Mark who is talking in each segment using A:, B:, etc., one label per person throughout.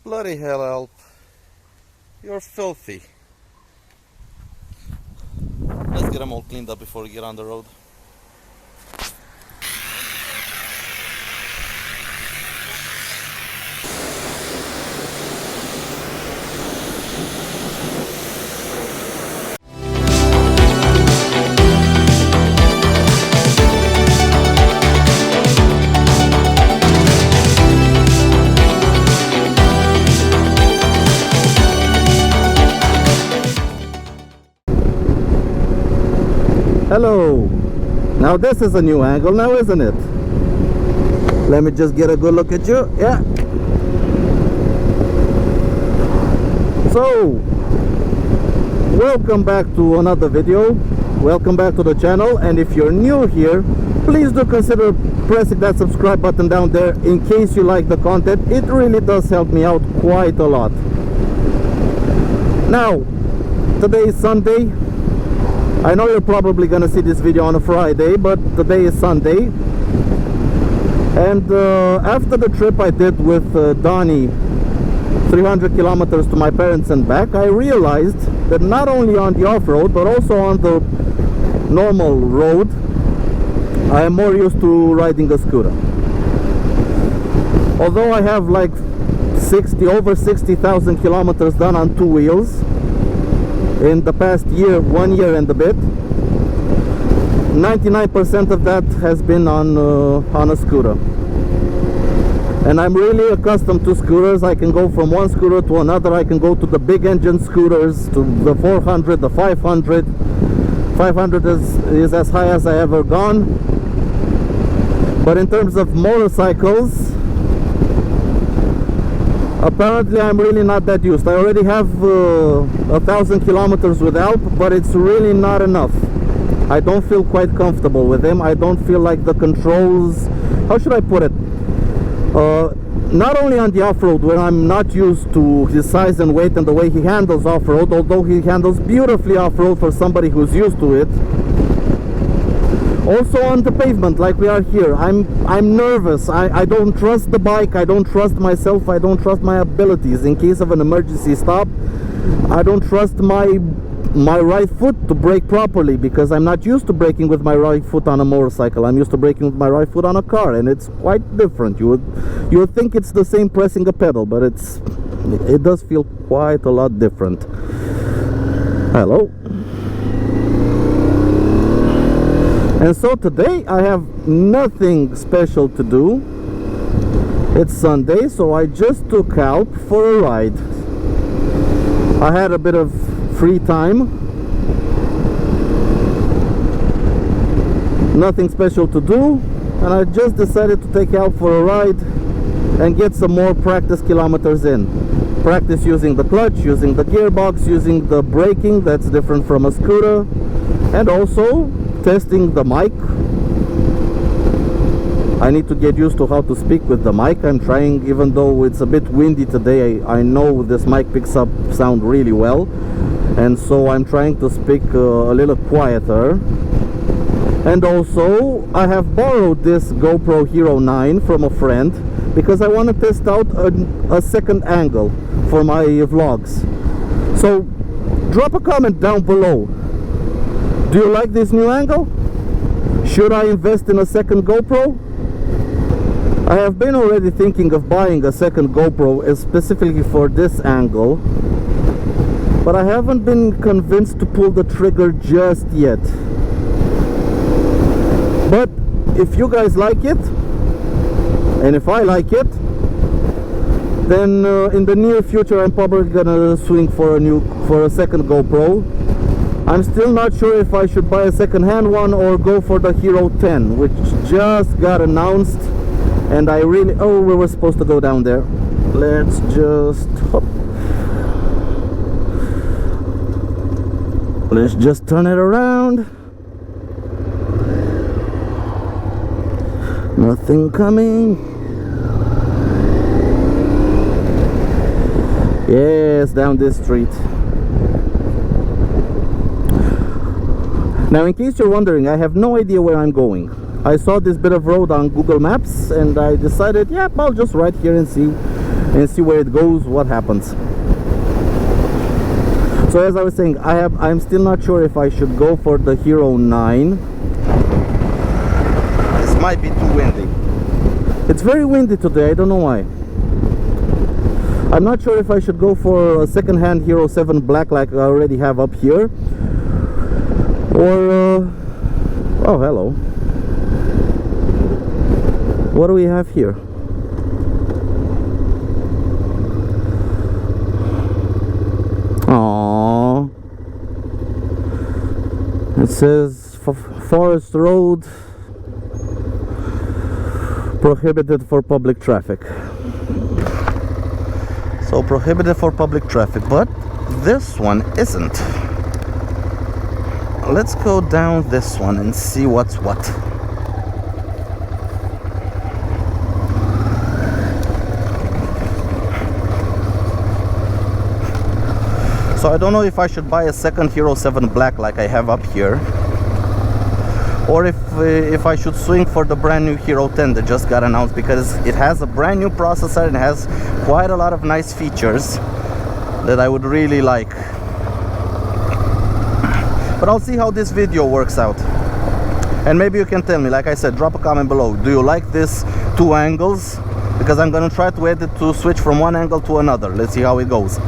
A: Bloody hell, Alp. You're filthy. Let's get them all cleaned up before we get on the road. Hello. Now this is a new angle now, isn't it? Let me just get a good look at you. Yeah. So, welcome back to another video. Welcome back to the channel, and if you're new here, please do consider pressing that subscribe button down there in case you like the content. It really does help me out quite a lot. Now, today is Sunday. I know you're probably gonna see this video on a Friday, but today is Sunday. And after the trip I did with Donnie, 300 kilometers to my parents and back, I realized that not only on the off-road but also on the normal road I am more used to riding a scooter. Although I have like over 60,000 kilometers done on two wheels in the past year, 1 year and a bit, 99% of that has been on a scooter. And I'm really accustomed to scooters. I can go from one scooter to another. I can go to the big engine scooters, to the 400, the 500. 500 is as high as I ever gone. But in terms of motorcycles, apparently I'm really not that used. I already have 1,000 kilometers with Alp, but it's really not enough. I don't feel quite comfortable with him. I don't feel like the controls, how should I put it? Not only on the off-road, where I'm not used to his size and weight and the way he handles off-road, although he handles beautifully off-road for somebody who's used to it. Also on the pavement, like we are here, I'm nervous. I don't trust the bike. I don't trust myself. I don't trust my abilities in case of an emergency stop. I don't trust my right foot to brake properly, because I'm not used to braking with my right foot on a motorcycle. I'm used to braking with my right foot on a car, and it's quite different. You would think it's the same pressing a pedal, but it does feel quite a lot different. Hello. And so today I have nothing special to do. It's Sunday, so I just took Alp for a ride. I had a bit of free time. Nothing special to do, and I just decided to take Alp for a ride and get some more practice kilometers in. Practice using the clutch, using the gearbox, using the braking, that's different from a scooter, and also testing the mic. I need to get used to how to speak with the mic. I'm trying, even though it's a bit windy today, I know this mic picks up sound really well, and so I'm trying to speak a little quieter. And also I have borrowed this GoPro Hero 9 from a friend because I want to test out a second angle for my vlogs. So drop a comment down below. Do you like this new angle? Should I invest in a second GoPro? I have been already thinking of buying a second GoPro specifically for this angle, but I haven't been convinced to pull the trigger just yet. But if you guys like it, and if I like it, then in the near future I'm probably gonna swing for a second GoPro. I'm still not sure if I should buy a second-hand one or go for the Hero 10, which just got announced, and I really... Oh, we were supposed to go down there. Let's just... hop. Let's just turn it around. Nothing coming. Yes, down this street. Now, in case you're wondering, I have no idea where I'm going. I saw this bit of road on Google Maps and I decided, yeah, I'll just ride here and see. and see where it goes, what happens. So as I was saying, I'm still not sure if I should go for the Hero 9. This might be too windy. It's very windy today, I don't know why. I'm not sure if I should go for a second-hand Hero 7 Black like I already have up here, or oh, hello. What do we have here? Aww. It says Forest Road prohibited for public traffic. So prohibited for public traffic, but this one isn't. Let's go down this one and see what's what. So I don't know if I should buy a second Hero 7 Black like I have up here, or if I should swing for the brand new Hero 10 that just got announced, because it has a brand new processor and has quite a lot of nice features that I would really like. But I'll see how this video works out, and maybe you can tell me, like I said, drop a comment below. Do you like this 2 angles? Because I'm gonna try to edit to switch from one angle to another. Let's see how it goes.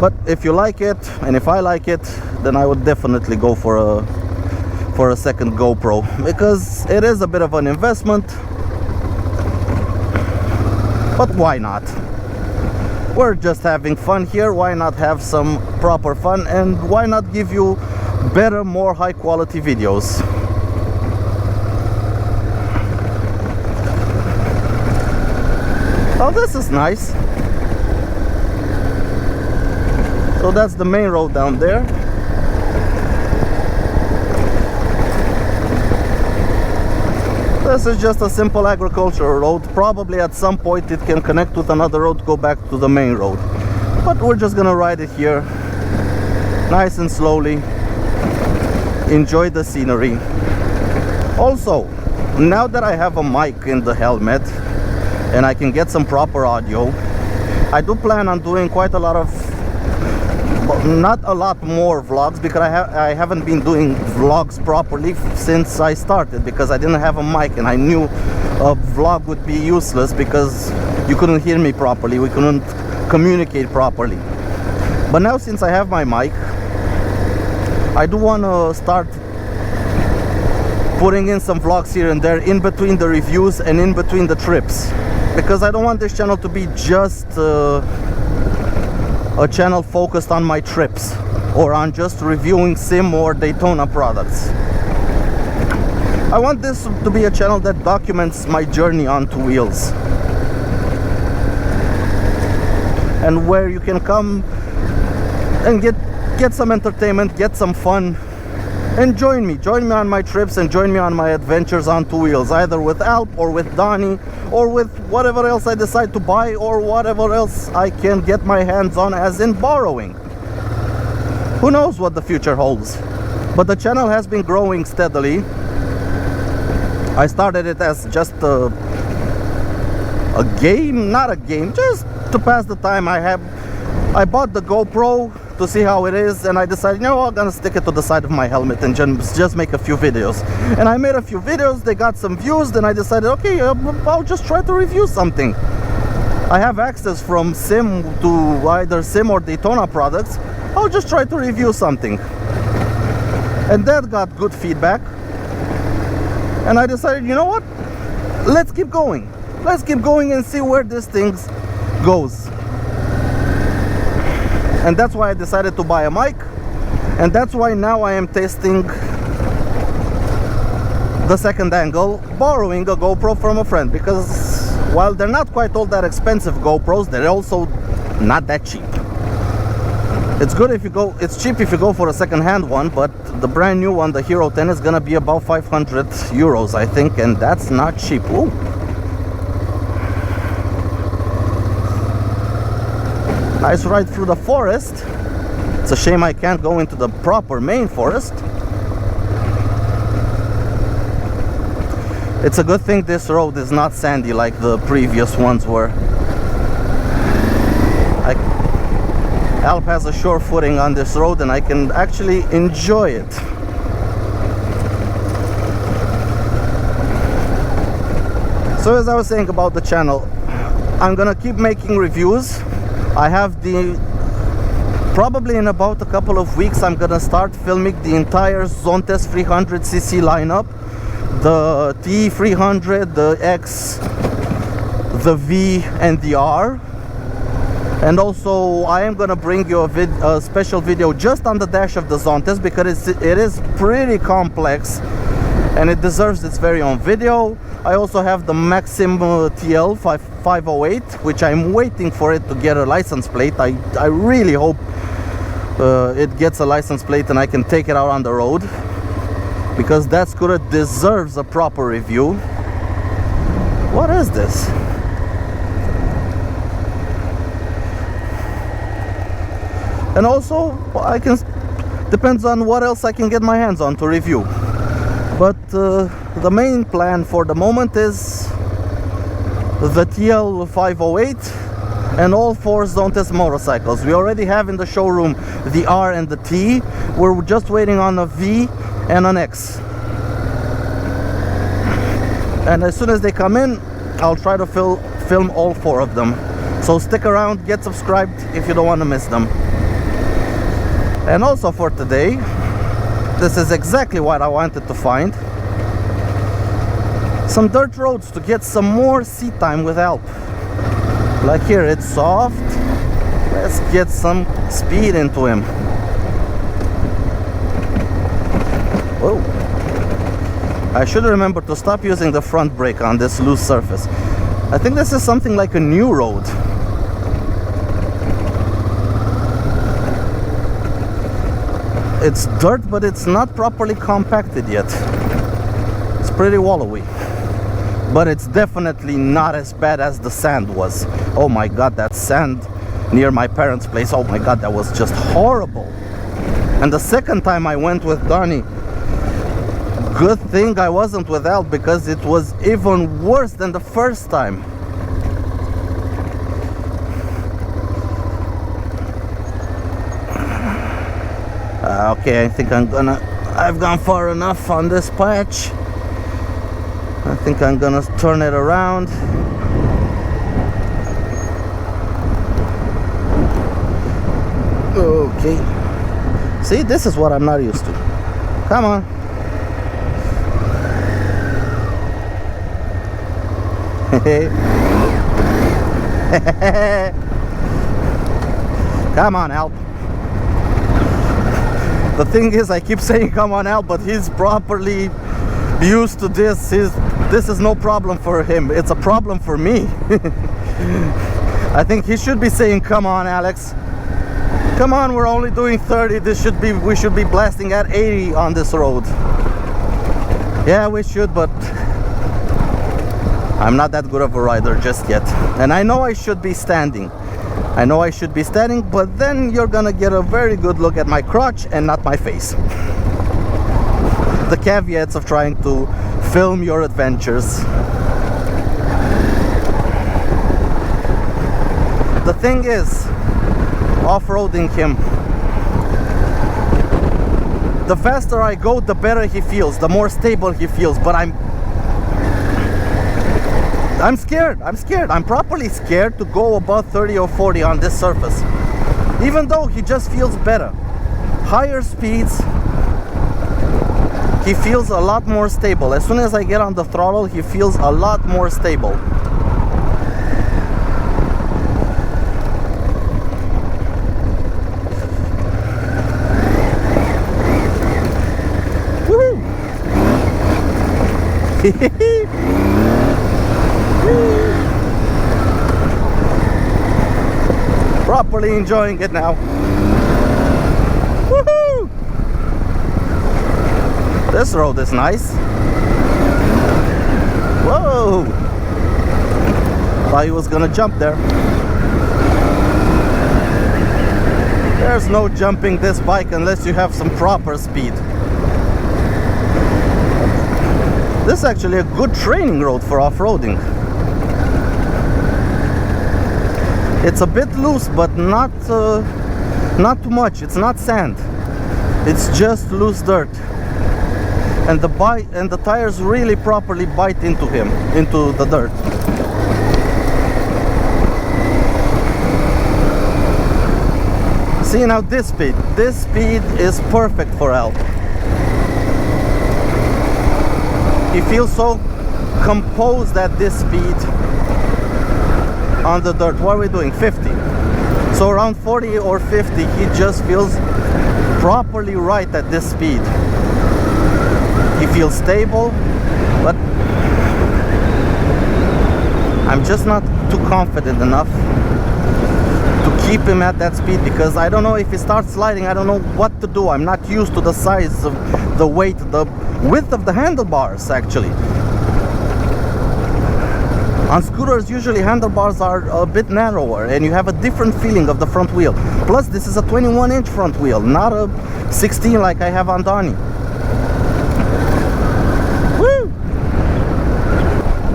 A: But if you like it, and if I like it, then I would definitely go for a second GoPro, because it is a bit of an investment, but why not? We're just having fun here. Why not have some proper fun, and why not give you better, more high quality videos? Oh, this is nice. So that's the main road down there. This is just a simple agricultural road. Probably at some point it can connect with another road to go back to the main road. But we're just gonna ride it here, nice and slowly. Enjoy the scenery. Also, now that I have a mic in the helmet and I can get some proper audio, I do plan on doing quite a lot of, not a lot more vlogs, because I haven't been doing vlogs properly since I started, because I didn't have a mic and I knew a vlog would be useless because you couldn't hear me properly, we couldn't communicate properly. But now, since I have my mic, I do want to start putting in some vlogs here and there in between the reviews and in between the trips, because I don't want this channel to be just a channel focused on my trips or on just reviewing Sim or Daytona products. I want this to be a channel that documents my journey on 2 wheels, and where you can come and get some entertainment, get some fun, and join me on my trips, and join me on my adventures on 2 wheels, either with Alp or with Donnie, or with whatever else I decide to buy, or whatever else I can get my hands on, as in borrowing. Who knows what the future holds? But the channel has been growing steadily. I started it as just a game, not a game, just to pass the time. I bought the GoPro to see how it is, and I decided, you know, I'm gonna stick it to the side of my helmet and just make a few videos. And I made a few videos, they got some views, then I decided, okay, I'll just try to review something. I have access from Sim to either Sim or Daytona products. I'll just try to review something. And that got good feedback, and I decided, you know what, let's keep going. Let's keep going and see where this thing goes. And that's why I decided to buy a mic, and that's why now I am testing the second angle, borrowing a GoPro from a friend, because while they're not quite all that expensive GoPros, they're also not that cheap. It's cheap if you go for a second-hand one, but the brand new one, the Hero 10, is gonna be about 500 euros, I think, and that's not cheap. Ooh. Nice ride through the forest. It's a shame I can't go into the proper main forest. It's a good thing this road is not sandy like the previous ones were. Alp has a sure footing on this road and I can actually enjoy it. So as I was saying about the channel, I'm gonna keep making reviews. I have probably in about a couple of weeks I'm gonna start filming the entire Zontes 300cc lineup. The T300, the X, the V and the R. And also I am gonna bring you a special video just on the dash of the Zontes, because it is pretty complex and it deserves its very own video. I also have the Maxim TL 508, which I'm waiting for it to get a license plate. I really hope it gets a license plate and I can take it out on the road, because that scooter deserves a proper review. What is this? And also depends on what else I can get my hands on to review. But the main plan for the moment is the TL 508 and all 4 Zontes motorcycles. We already have in the showroom the R and the T. We're just waiting on a V and an X. And as soon as they come in, I'll try to film all 4 of them. So stick around, get subscribed if you don't want to miss them. And also for today, this is exactly what I wanted to find. Some dirt roads to get some more seat time with Alp. Like here, it's soft. Let's get some speed into him. Whoa. I should remember to stop using the front brake on this loose surface. I think this is something like a new road. It's dirt, but it's not properly compacted yet. It's pretty wallowy. But it's definitely not as bad as the sand was. Oh my god, that sand near my parents' place, oh my god, that was just horrible. And the second time I went with Donnie, good thing I wasn't with Alp, because it was even worse than the first time. Okay, I think I've gone far enough on this patch. I think I'm gonna turn it around. Okay. See, this is what I'm not used to. Come on. Come on, Alp. The thing is, I keep saying come on, Alp, but he's properly used to this. This is no problem for him. It's a problem for me. I think he should be saying come on, Alex. Come on, we're only doing 30. We should be blasting at 80 on this road. Yeah, we should, but I'm not that good of a rider just yet. And I know I should be standing. I know I should be standing, but then you're gonna get a very good look at my crotch and not my face. The caveats of trying to film your adventures. The thing is, off-roading him, the faster I go, the better he feels, the more stable he feels. But I'm scared. I'm properly scared to go above 30 or 40 on this surface, even though he just feels better. Higher speeds, he feels a lot more stable. As soon as I get on the throttle, he feels a lot more stable. Woohoo! Properly enjoying it now. Woohoo! This road is nice. Whoa! Thought he was gonna jump there. There's no jumping this bike unless you have some proper speed. This is actually a good training road for off-roading. It's a bit loose, but not too much. It's not sand. It's just loose dirt. And the tires really properly bite into the dirt. See, now this speed is perfect for Alp. He feels so composed at this speed on the dirt. What are we doing? 50. So around 40 or 50, he just feels properly right at this speed. He feels stable, but I'm just not too confident enough to keep him at that speed, because I don't know if he starts sliding, I don't know what to do. I'm not used to the size of the weight, the width of the handlebars actually. On scooters, usually handlebars are a bit narrower and you have a different feeling of the front wheel. Plus, this is a 21-inch front wheel, not a 16 like I have on Donnie. Woo!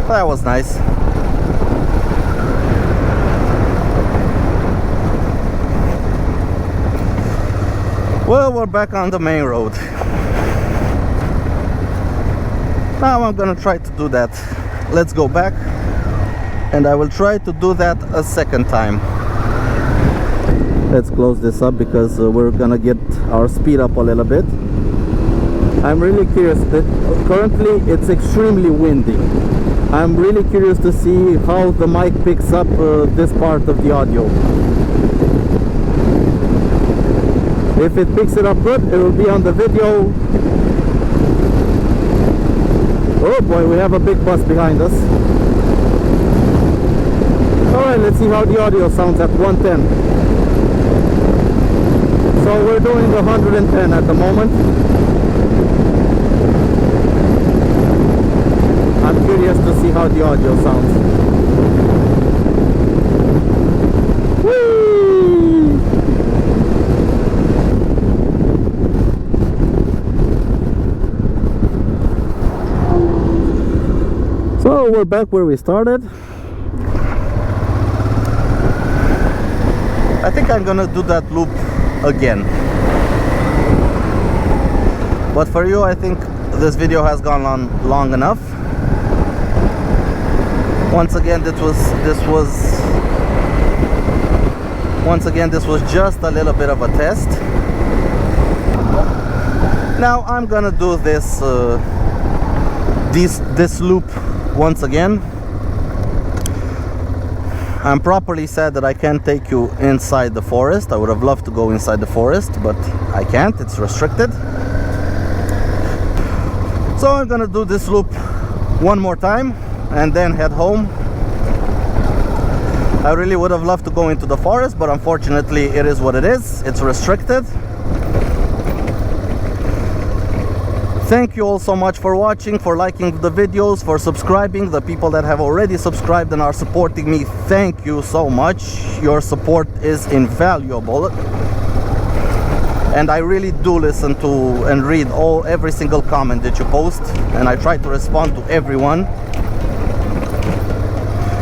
A: That was nice. Well, we're back on the main road. Now I'm gonna try to do that. Let's go back, and I will try to do that a second time. Let's close this up because we're gonna get our speed up a little bit. I'm really curious that currently it's extremely windy. I'm really curious to see how the mic picks up this part of the audio. If it picks it up good, it will be on the video. Oh boy, we have a big bus behind us. Alright, let's see how the audio sounds at 110. So we're doing 110 at the moment. I'm curious to see how the audio sounds. Whee! So we're back where we started. I think I'm gonna do that loop again. But for you, I think this video has gone on long enough. Once again, this was just a little bit of a test. Now I'm gonna do this loop once again. I'm properly sad that I can't take you inside the forest. I would have loved to go inside the forest, but I can't, it's restricted. So I'm gonna do this loop one more time and then head home. I really would have loved to go into the forest, but unfortunately it is what it is. It's restricted. Thank you all so much for watching, for liking the videos, for subscribing. The people that have already subscribed and are supporting me, thank you so much. Your support is invaluable. And I really do listen to and read every single comment that you post, and I try to respond to everyone.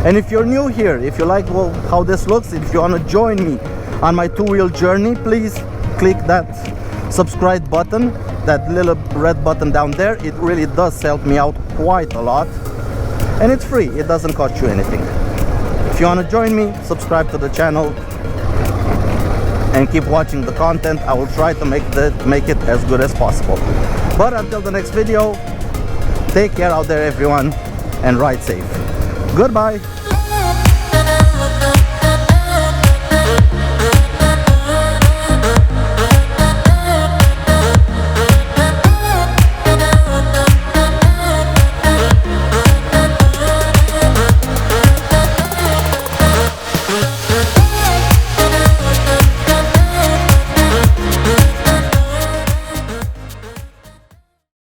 A: And if you're new here, if you like how this looks, if you want to join me on my two-wheel journey, please click that subscribe button, that little red button down there. It really does help me out quite a lot, and it's free, it doesn't cost you anything. If you want to join me, subscribe to the channel and keep watching the content. I will try to make it as good as possible. But until the next video, take care out there everyone, and ride safe. Goodbye.